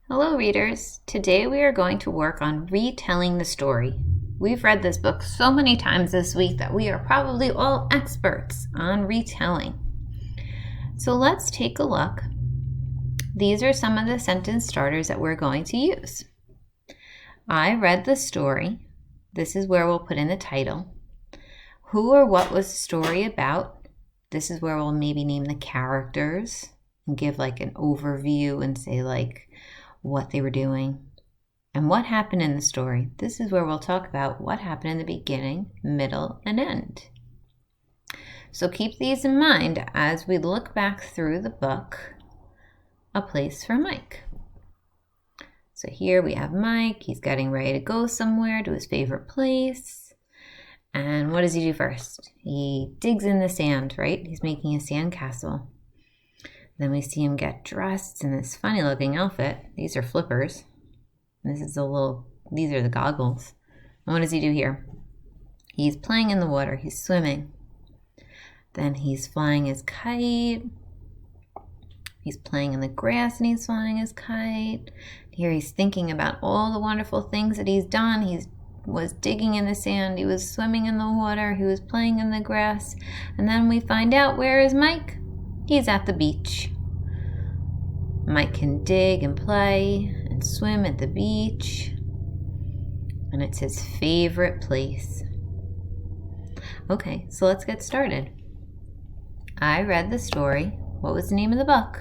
Hello readers, today we are going to work on retelling the story. We've read this book so many times this week that we are probably all experts on retelling. So let's take a look. These are some of the sentence starters that we're going to use. I read the story. This is where we'll put in the title. Who or what was the story about? This is where we'll maybe name the characters and give like an overview and say like what they were doing and what happened in the story. This is where we'll talk about what happened in the beginning, middle, and end. So keep these in mind as we look back through the book, A Place for Mike. So here we have Mike. He's getting ready to go somewhere to his favorite place. And what does he do first? He digs in the sand, right? He's making a sand castle. Then we see him get dressed in this funny looking outfit. These are flippers. These are the goggles. And what does he do here? He's playing in the water. He's swimming. Then he's flying his kite. He's playing in the grass and he's flying his kite. Here he's thinking about all the wonderful things that he's done. He was digging in the sand. He was swimming in the water. He was playing in the grass. And then we find out, where is Mike? He's at the beach. Mike can dig and play and swim at the beach. And it's his favorite place. Okay, so let's get started. I read the story. What was the name of the book?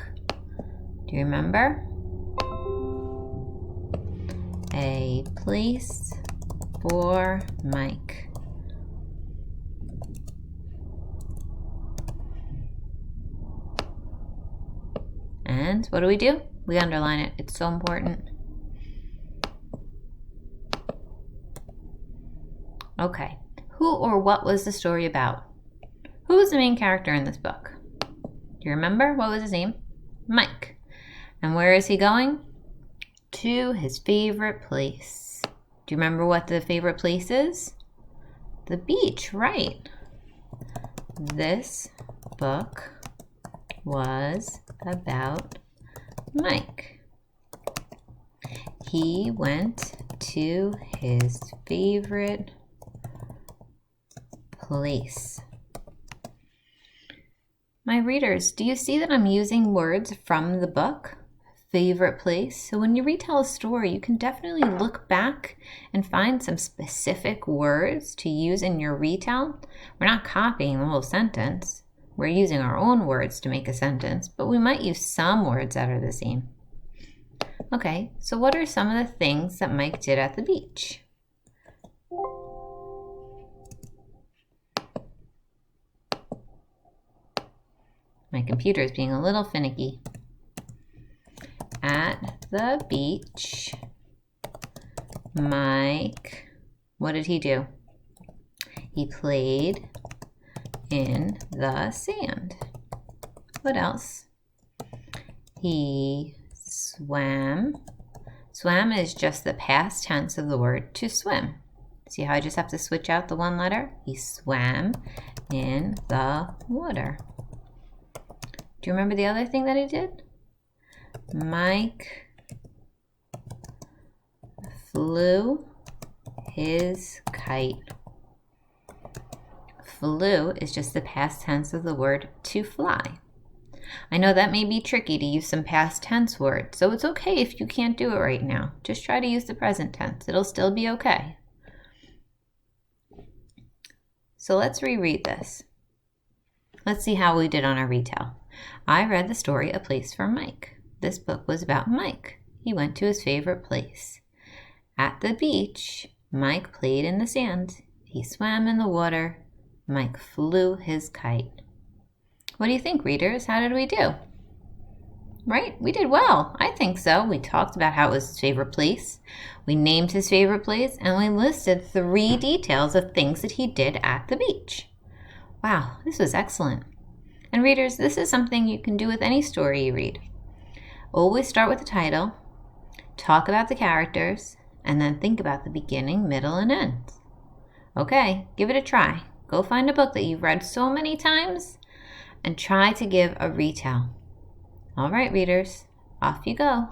Do you remember? A Place for Mike. And what do? We underline it. It's so important. Okay. Who or what was the story about? Who was the main character in this book? Do you remember? What was his name? Mike. And where is he going? To his favorite place. Do you remember what the favorite place is? The beach, right. This book was about Mike. He went to his favorite place. My readers, do you see that I'm using words from the book? Favorite place. So when you retell a story, you can definitely look back and find some specific words to use in your retell. We're not copying the whole sentence. We're using our own words to make a sentence, but we might use some words that are the same. Okay, so what are some of the things that Mike did at the beach? My computer is being a little finicky. At the beach, Mike, what did he do? He played in the sand. What else? He swam. Swam is just the past tense of the word to swim. See how I just have to switch out the one letter? He swam in the water. Do you remember the other thing that he did? Mike flew his kite. Flew is just the past tense of the word to fly. I know that may be tricky to use some past tense words, so it's okay if you can't do it right now. Just try to use the present tense. It'll still be okay. So let's reread this. Let's see how we did on our retell. I read the story A Place for Mike. This book was about Mike. He went to his favorite place. At the beach, Mike played in the sand. He swam in the water. Mike flew his kite. What do you think, readers? How did we do? Right? We did well. I think so. We talked about how it was his favorite place. We named his favorite place, and we listed 3 details of things that he did at the beach. Wow, this was excellent. And readers, this is something you can do with any story you read. Always start with the title, talk about the characters, and then think about the beginning, middle, and end. Okay, give it a try. Go find a book that you've read so many times and try to give a retell. All right, readers, off you go.